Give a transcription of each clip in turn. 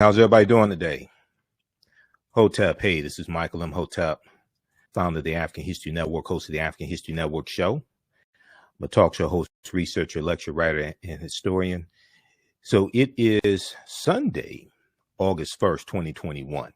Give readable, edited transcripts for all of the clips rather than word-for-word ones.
How's everybody doing today? Hotep, hey, this is Michael M. Hotep, founder of the African History Network, host of the African History Network show. I'm a talk show host, researcher, lecturer, writer, and historian. So it is Sunday, August 1st, 2021.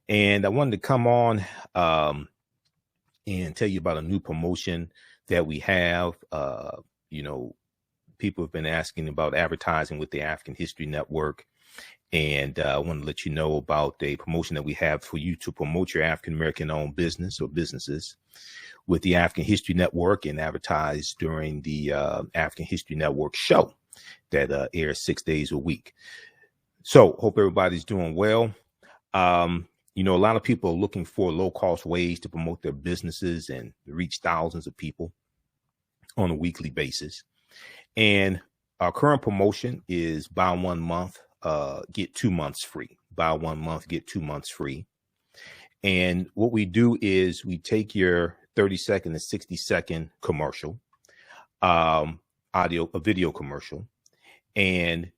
And I wanted to come on and tell you about a new promotion that we have. People have been asking about advertising with the African History Network. And I want to let you know about a promotion that we have for you to promote your African-American owned business or businesses with the African History Network and advertise during the African History Network show that airs 6 days a week. So hope everybody's doing well. A lot of people are looking for low cost ways to promote their businesses and reach thousands of people on a weekly basis. And our current promotion is buy 1 month, get 2 months free. Buy 1 month, get 2 months free. And what we do is we take your 30-second to 60-second commercial, a video commercial, and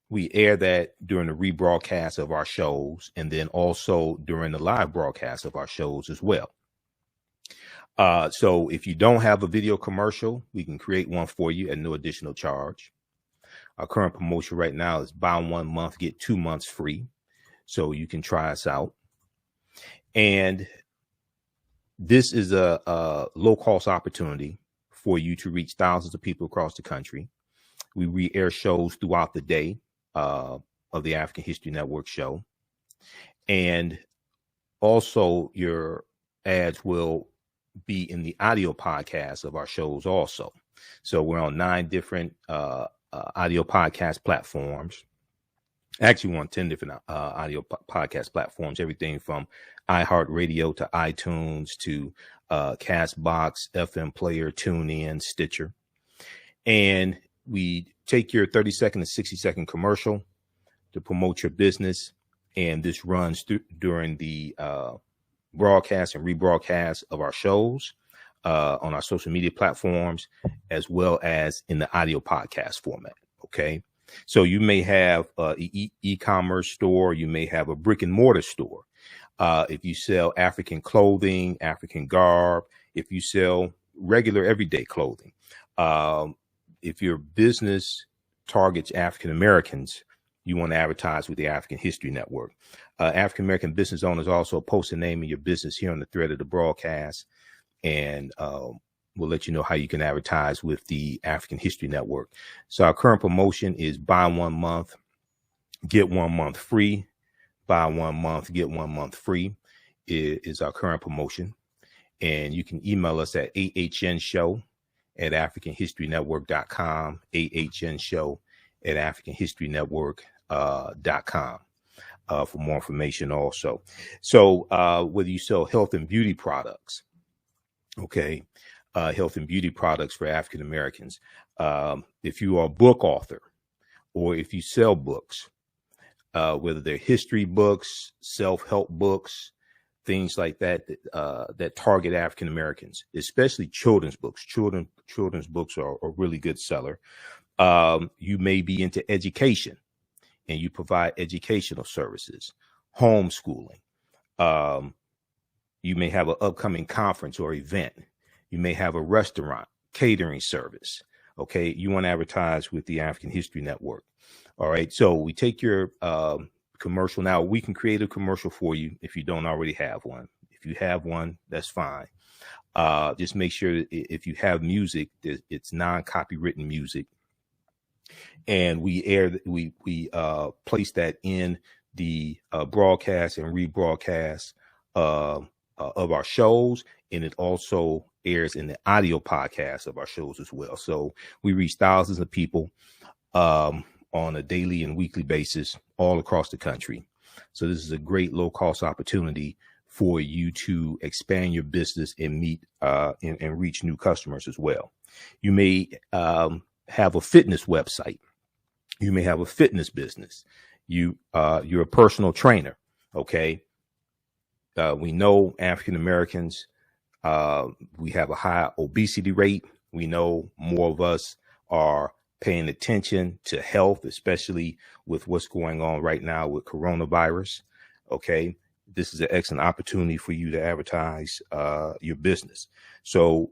we air that during the rebroadcast of our shows, and then also during the live broadcast of our shows as well. So if you don't have a video commercial, we can create one for you at no additional charge. Our current promotion right now is buy 1 month, get 2 months free. So you can try us out. And this is a low cost opportunity for you to reach thousands of people across the country. We re-air shows throughout the day of the African History Network show. And also your ads will be in the audio podcast of our shows also. So we're on 9 different audio podcast platforms. Actually, we're on 10 different audio podcast platforms, everything from iHeartRadio to iTunes to Castbox, FM Player, TuneIn, Stitcher. And we take your 30-second to 60-second commercial to promote your business. And this runs during the broadcast and rebroadcast of our shows on our social media platforms, as well as in the audio podcast format. Okay. So you may have an e-commerce store. You may have a brick and mortar store. If you sell African clothing, African garb, if you sell regular everyday clothing, if your business targets African Americans, you want to advertise with the African History Network. African American business owners also post the name of your business here on the thread of the broadcast, and we'll let you know how you can advertise with the African History Network. So our current promotion is buy 1 month, get 1 month free. Buy 1 month, get 1 month free is our current promotion. And you can email us at AHNshow@AfricanHistoryNetwork.com, AHNshow@AfricanHistoryNetwork.com for more information also. So whether you sell health and beauty products, okay, health and beauty products for African Americans, if you are a book author or if you sell books, whether they're history books, self-help books, things like that, that target African Americans, especially children's books. Children's books are a really good seller. You may be into education and you provide educational services, homeschooling. You may have an upcoming conference or event. You may have a restaurant, catering service. Okay, you want to advertise with the African History Network. All right, so we take your commercial. Now, we can create a commercial for you if you don't already have one. If you have one, that's fine. Just make sure that if you have music, it's non-copywritten music. And we place that in the broadcast and rebroadcast of our shows. And it also airs in the audio podcast of our shows as well. So we reach thousands of people on a daily and weekly basis all across the country. So this is a great low cost opportunity for you to expand your business and meet and reach new customers as well. You may have a fitness website. You may have a fitness business. You're a personal trainer. Okay. We know African Americans, we have a high obesity rate. We know more of us are paying attention to health, especially with what's going on right now with coronavirus. Okay. This is an excellent opportunity for you to advertise your business. So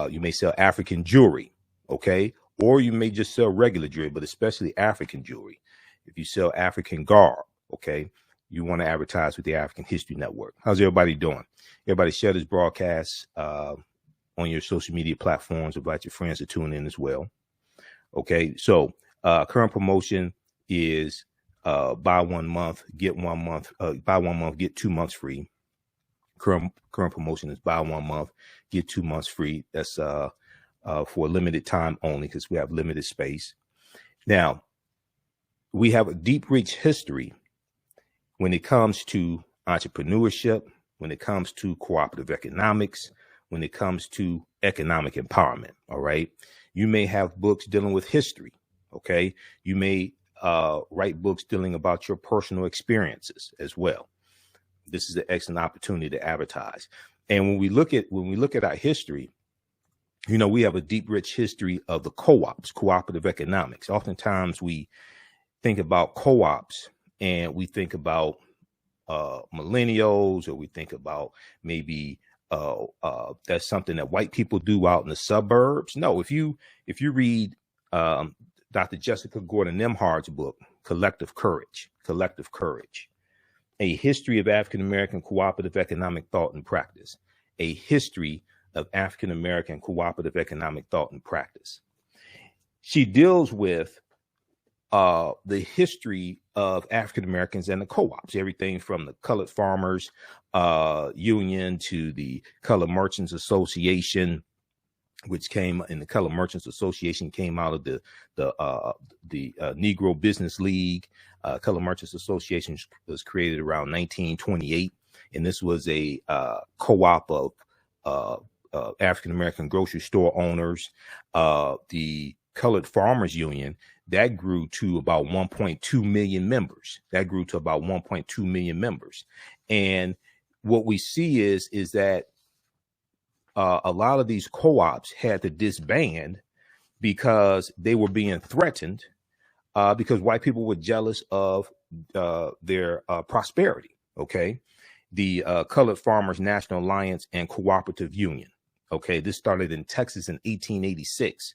you may sell African jewelry, okay? Or you may just sell regular jewelry, but especially African jewelry. If you sell African garb, okay, you want to advertise with the African History Network. How's everybody doing? Everybody share this broadcast on your social media platforms. Invite your friends to tune in as well. Okay, so current promotion is buy 1 month, get 1 month, buy 1 month, get 2 months free. Current promotion is buy 1 month, get 2 months free. That's for a limited time only because we have limited space. Now, we have a deep, rich history when it comes to entrepreneurship, when it comes to cooperative economics, when it comes to economic empowerment. All right. You may have books dealing with history. Okay. You may write books dealing about your personal experiences as well. This is an excellent opportunity to advertise. And when we look at our history, you know, we have a deep, rich history of the co-ops, cooperative economics. Oftentimes we think about co-ops and we think about millennials, or we think about maybe that's something that white people do out in the suburbs. No, if you read Dr. Jessica Gordon Nimhard's book, Collective Courage, A History of African American Cooperative Economic Thought and Practice, a history of African American cooperative economic thought and practice. She deals with the history of African Americans and the co-ops, everything from the Colored Farmers Union to the Colored Merchants Association, which came in the Colored Merchants Association came out of the Negro Business League. Colored Merchants Association was created around 1928, and this was a co-op of African American grocery store owners. The Colored Farmers Union, that grew to about 1.2 million members. And what we see is that a lot of these co-ops had to disband because they were being threatened because white people were jealous of their prosperity. Okay. The Colored Farmers National Alliance and Cooperative Union. Okay. This started in Texas in 1886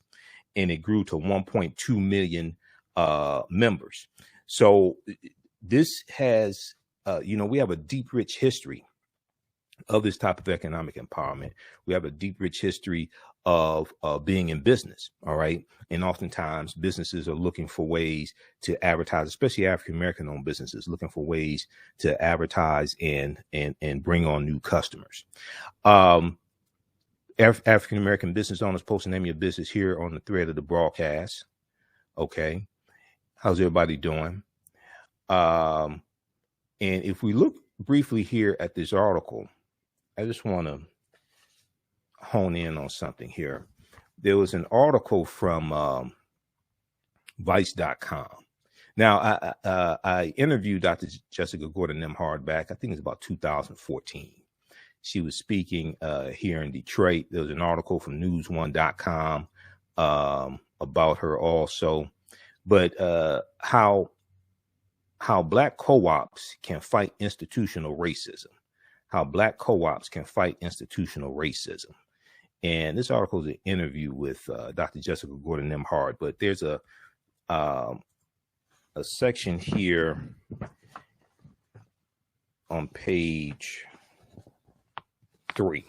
and it grew to 1.2 million members. So this has, we have a deep, rich history of this type of economic empowerment. We have a deep, rich history of being in business. All right. And oftentimes businesses are looking for ways to advertise, especially African-American owned businesses, looking for ways to advertise and bring on new customers. African-American business owners, post the name of your business here on the thread of the broadcast. Okay. How's everybody doing? And if we look briefly here at this article, I just want to hone in on something here. There was an article from Vice.com. Now, I interviewed Dr. Jessica Gordon Nimhard back, I think it's about 2014. She was speaking here in Detroit. There was an article from news1.com about her also. But how Black co-ops can fight institutional racism. And this article is an interview with Dr. Jessica Gordon Nimhard, but there's a section here on page 3.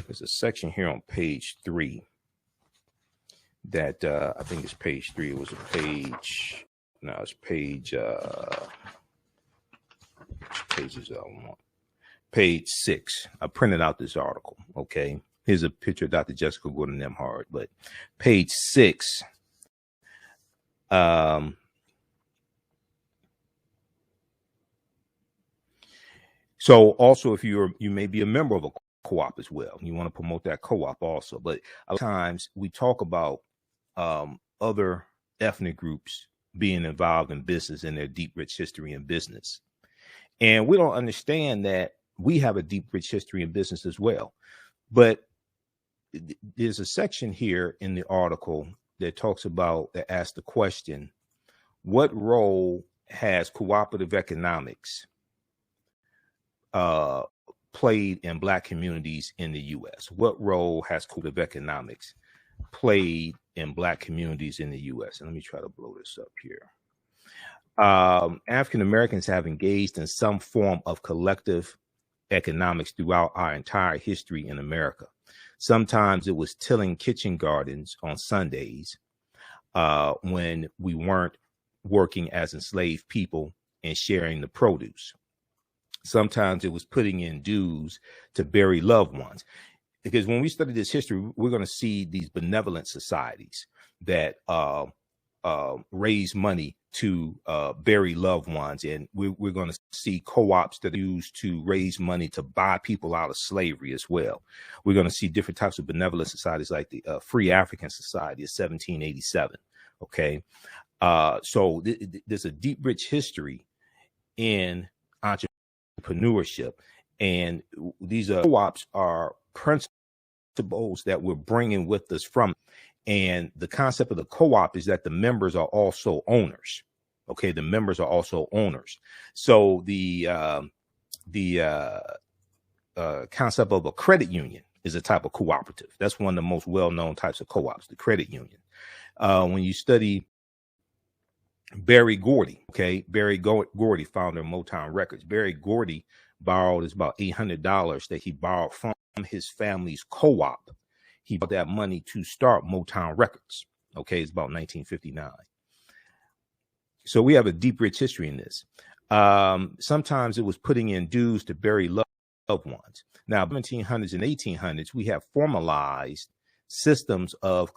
There's a section here on page 3 that I think it's page 3. It was a page. No, it's page. Which pages I want? Page 6. I printed out this article. Okay. Here's a picture of Dr. Jessica Gordon Nimhard, but page 6. So also, if you may be a member of a co-op as well, you want to promote that co-op also. But a lot of times we talk about other ethnic groups being involved in business and their deep, rich history in business. And we don't understand that we have a deep, rich history in business as well. But there's a section here in the article that talks about, that asks the question, what role has cooperative economics played in Black communities in the U.S.? What role has cooperative economics played in Black communities in the U.S.? And let me try to blow this up here. African Americans have engaged in some form of collective economics throughout our entire history in America. Sometimes it was tilling kitchen gardens on Sundays when we weren't working as enslaved people and sharing the produce. Sometimes it was putting in dues to bury loved ones. Because when we study this history, we're going to see these benevolent societies that raise money to bury loved ones. And we're going to see co-ops that are used to raise money to buy people out of slavery as well. We're going to see different types of benevolent societies like the Free African Society of 1787. Okay. So there's a deep, rich history in entrepreneurship. And these co-ops are principles that we're bringing with us from. And the concept of the co-op is that the members are also owners. Okay, the members are also owners. So the concept of a credit union is a type of cooperative. That's one of the most well-known types of co-ops, the credit union. When you study Berry Gordy, okay, Berry Gordy, founder of Motown Records. Berry Gordy borrowed about $800 that he borrowed from his family's co-op. He bought that money to start Motown Records. Okay, it's about 1959. So we have a deep, rich history in this. Sometimes it was putting in dues to bury loved ones. Now, 1700s and 1800s, we have formalized systems of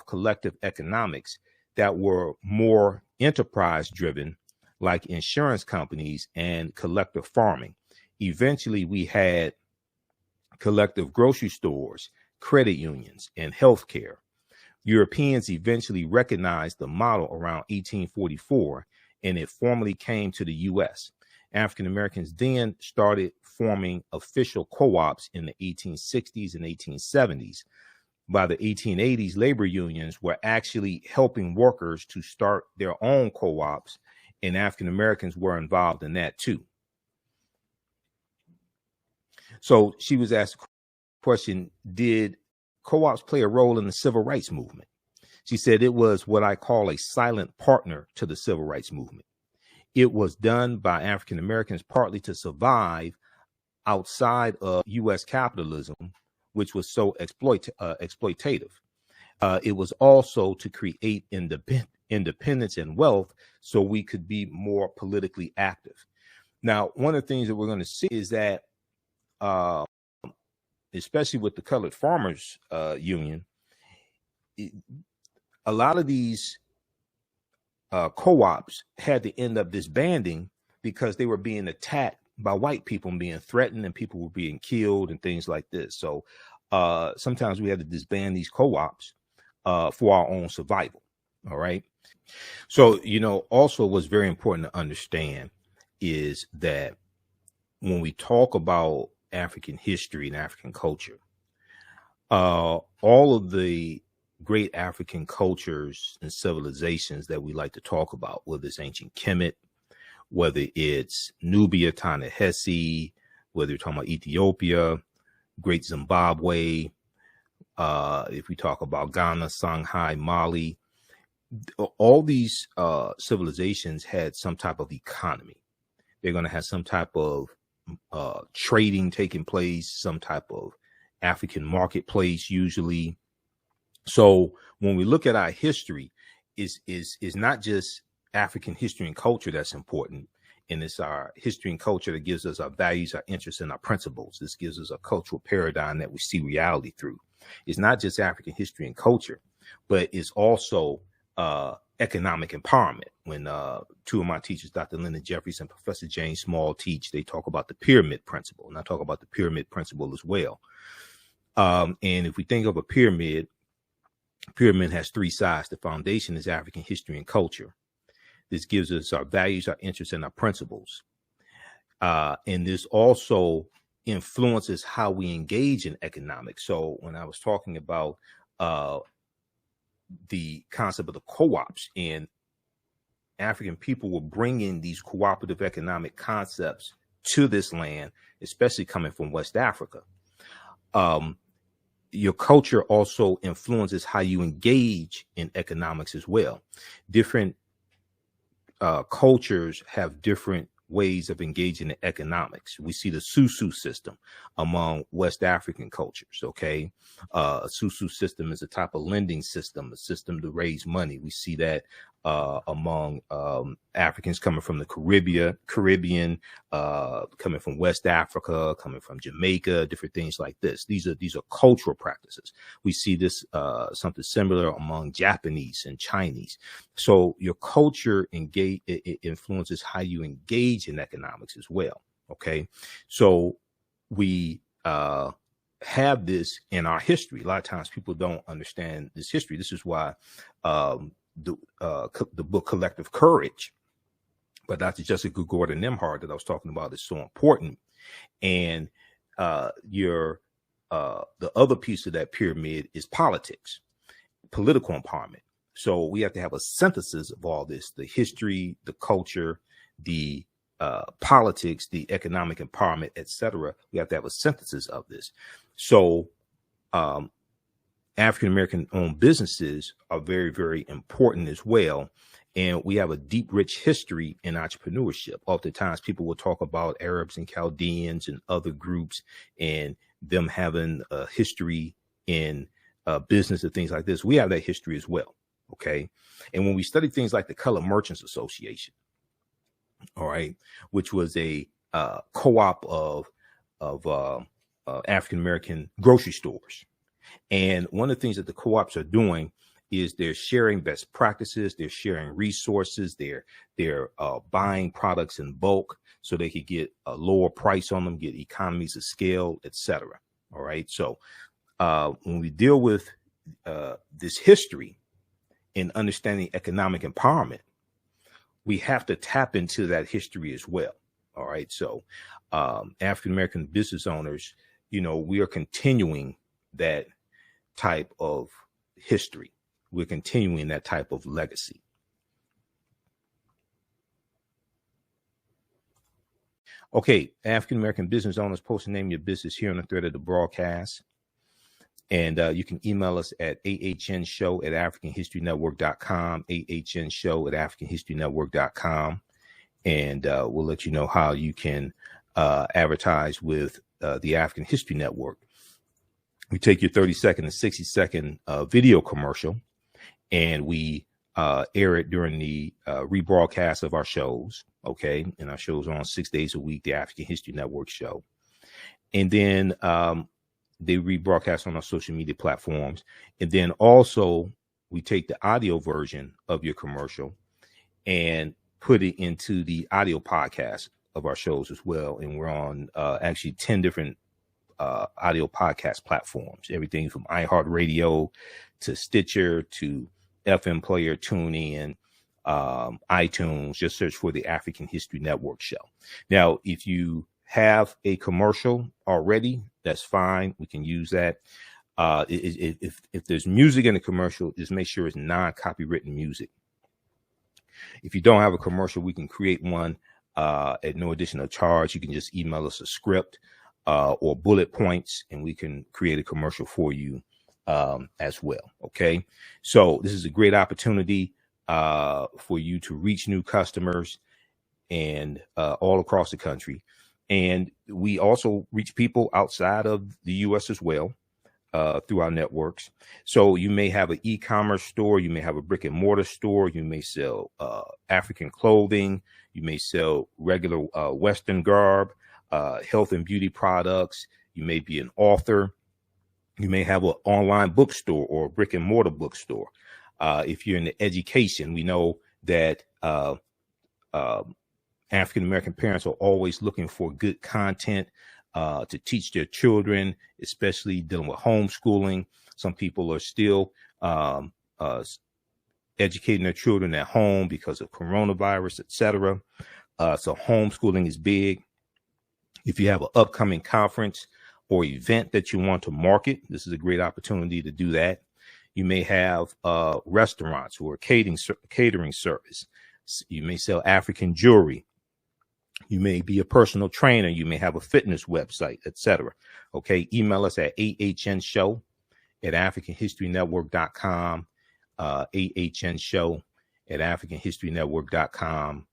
collective economics that were more enterprise driven, like insurance companies and collective farming. Eventually, we had collective grocery stores, credit unions, and healthcare. Europeans eventually recognized the model around 1844, and it formally came to the U.S. African Americans then started forming official co-ops in the 1860s and 1870s. By the 1880s, labor unions were actually helping workers to start their own co-ops, and African Americans were involved in that too. So she was asked the question, did co-ops play a role in the civil rights movement? She said it was what I call a silent partner to the civil rights movement. It was done by African Americans partly to survive outside of U.S. capitalism, which was so exploitative. It was also to create independence and wealth so we could be more politically active. Now, one of the things that we're going to see is that especially with the Colored Farmers Union, a lot of these co-ops had to end up disbanding because they were being attacked by white people and being threatened, and people were being killed and things like this. So sometimes we had to disband these co-ops for our own survival. All right. So, also what's very important to understand is that when we talk about African history and African culture, all of the great African cultures and civilizations that we like to talk about, whether it's ancient Kemet, whether it's Nubia, Ta-Nehisi, whether you're talking about Ethiopia, Great Zimbabwe, if we talk about Ghana, Songhai, Mali, all these civilizations had some type of economy. They're going to have some type of trading taking place, some type of African marketplace usually. So when we look at our history, is not just African history and culture that's important, and it's our history and culture that gives us our values, our interests, and our principles. This gives us a cultural paradigm that we see reality through. It's not just African history and culture, but it's also economic empowerment. When two of my teachers, Dr. Lyndon Jeffries and Professor James Small, teach, they talk about the pyramid principle, and I talk about the pyramid principle as well. And if we think of a pyramid has three sides. The foundation is African history and culture. This gives us our values, our interests, and our principles. And this also influences how we engage in economics. So when I was talking about the concept of the co-ops, and African people were bringing these cooperative economic concepts to this land, especially coming from West Africa. Your culture also influences how you engage in economics as well. Different cultures have different ways of engaging in economics. We see the Susu system among West African cultures. Okay. A Susu system is a type of lending system, a system to raise money. We see that among Africans coming from the Caribbean, coming from West Africa, coming from Jamaica, different things like this. These are cultural practices. We see this something similar among Japanese and Chinese. So your culture influences how you engage in economics as well. Okay, so we have this in our history. A lot of times people don't understand this history. This is why the book Collective Courage by Dr. Jessica Gordon Nimhard that I was talking about is so important. And the other piece of that pyramid is politics, political empowerment. So we have to have a synthesis of all this: the history, the culture, the politics, the economic empowerment, etc. We have to have a synthesis of this. So African-American owned businesses are very, very important as well. And we have a deep, rich history in entrepreneurship. Oftentimes people will talk about Arabs and Chaldeans and other groups and them having a history in business and things like this. We have that history as well. Okay. And when we study things like the Colored Merchants Association, all right, which was a co-op of African-American grocery stores. And one of the things that the co-ops are doing is they're sharing best practices, they're sharing resources, they're buying products in bulk so they could get a lower price on them, get economies of scale, etc. All right. So when we deal with this history in understanding economic empowerment, we have to tap into that history as well. All right. So African-American business owners, we are continuing that type of history. We're continuing that type of legacy. Okay, African-American business owners, post the name of your business here on the thread of the broadcast. And you can email us at AHNshow@AfricanHistoryNetwork.com, AHNshow@AfricanHistoryNetwork.com. And we'll let you know how you can advertise with the African History Network. We take your 30-second and 60-second video commercial, and we air it during the rebroadcast of our shows. Okay. And our shows are on 6 days a week, the African History Network show. And then they rebroadcast on our social media platforms. And then also we take the audio version of your commercial and put it into the audio podcast of our shows as well. And we're on actually 10 different audio podcast platforms, everything from iHeartRadio to Stitcher to FM Player, TuneIn, iTunes. Just search for the African History Network show. Now, if you have a commercial already, that's fine. We can use that. If there's music in the commercial, just make sure it's non-copywritten music. If you don't have a commercial, we can create one at no additional charge. You can just email us a script or bullet points, and we can create a commercial for you as well. Okay. So this is a great opportunity for you to reach new customers and all across the country. And we also reach people outside of the U.S. as well through our networks. So you may have an e-commerce store, you may have a brick and mortar store, you may sell African clothing, you may sell regular Western garb, health and beauty products. You may be an author. You may have an online bookstore or a brick and mortar bookstore. If you're in the education, we know that African-American parents are always looking for good content to teach their children, especially dealing with homeschooling. Some people are still educating their children at home because of coronavirus, etc. So homeschooling is big. If you have an upcoming conference or event that you want to market, this is a great opportunity to do that. You may have restaurants or catering service. You may sell African jewelry. You may be a personal trainer. You may have a fitness website, etc. Okay. Email us at AHNShow@AfricanHistoryNetwork.com. AHNShow@AfricanHistoryNetwork.com.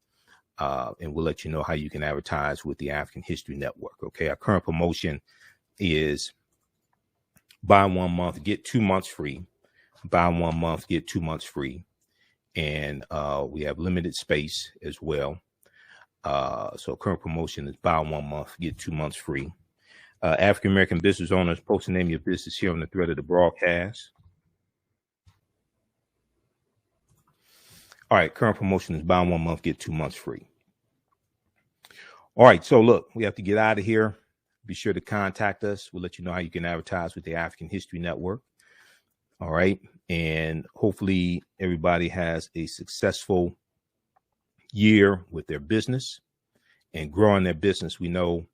And we'll let you know how you can advertise with the African History Network. Okay. Our current promotion is buy 1 month, get 2 months free. Buy 1 month, get 2 months free. And we have limited space as well. So current promotion is buy 1 month, get 2 months free. African American business owners, post the name of your business here on the thread of the broadcast. All right, current promotion is buy 1 month, get 2 months free. All right, so look, we have to get out of here. Be sure to contact us. We'll let you know how you can advertise with the African History Network. All right, and hopefully everybody has a successful year with their business and growing their business. We know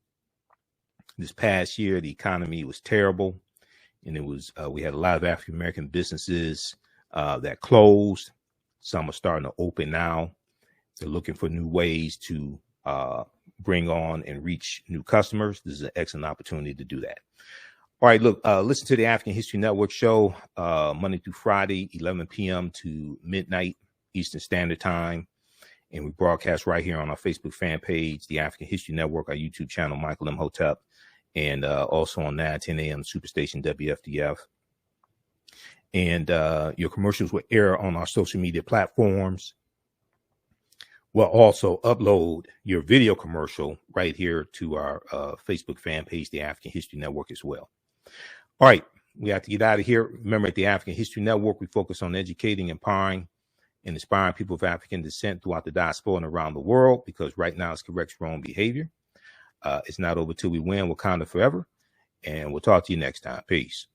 this past year the economy was terrible, and it was we had a lot of African American businesses that closed. Some are starting to open now. They're looking for new ways to bring on and reach new customers. This is an excellent opportunity to do that. All right, look, listen to the African History Network show Monday through Friday, 11 p.m. to midnight Eastern Standard Time. And we broadcast right here on our Facebook fan page, the African History Network, our YouTube channel, Michael M. Hotep, and also on 9:10 a.m. Superstation WFDF. And your commercials will air on our social media platforms. We'll also upload your video commercial right here to our Facebook fan page, the African History Network, as well. All right, we have to get out of here. Remember, at the African History Network, we focus on educating, empowering, and inspiring people of African descent throughout the diaspora and around the world, because right now it's corrects wrong behavior. It's not over till we win. Wakanda forever. And we'll talk to you next time. Peace.